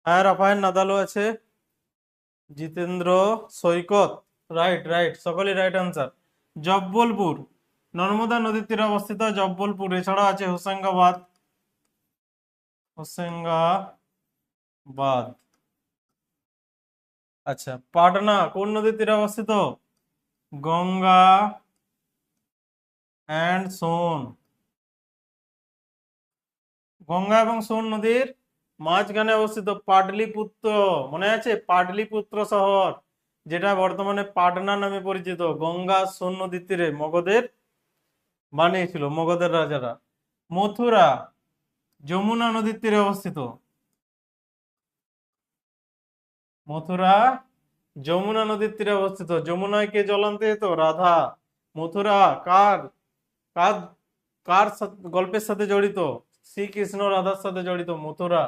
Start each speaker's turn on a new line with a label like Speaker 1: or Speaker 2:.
Speaker 1: হ্যাঁ, রাফায়েল নাদালও আছে, জিতেন্দ্র সৈকত। Right right, সকলেই রাইট আনসার। জব্বলপুর, নর্মদা নদীর তীরে অবস্থিত জব্বলপুর। এছাড়া আছে হোশাঙ্গাবাদ। হোশাঙ্গাবাদ। আচ্ছা, পাটনা কোন নদীর তীরে অবস্থিত? গঙ্গা অ্যান্ড সোন। গঙ্গা এবং সোন নদীর মাঝখানে অবস্থিত পাটলিপুত্র। মনে আছে পাটলিপুত্র শহর, যেটা বর্তমানে পাটনা নামে পরিচিত, গঙ্গা সোন নদীর তীরে মগধের বানিয়েছিল মগধের রাজারা। মথুরা যমুনা নদীর তীরে অবস্থিত। মথুরা যমুনা নদীর তীরে অবস্থিত। যমুনায় কে জল আনতে যেত? রাধা। মথুরা কার কার কার গল্পের সাথে জড়িত? শ্রীকৃষ্ণ রাধার সাথে জড়িত মথুরা।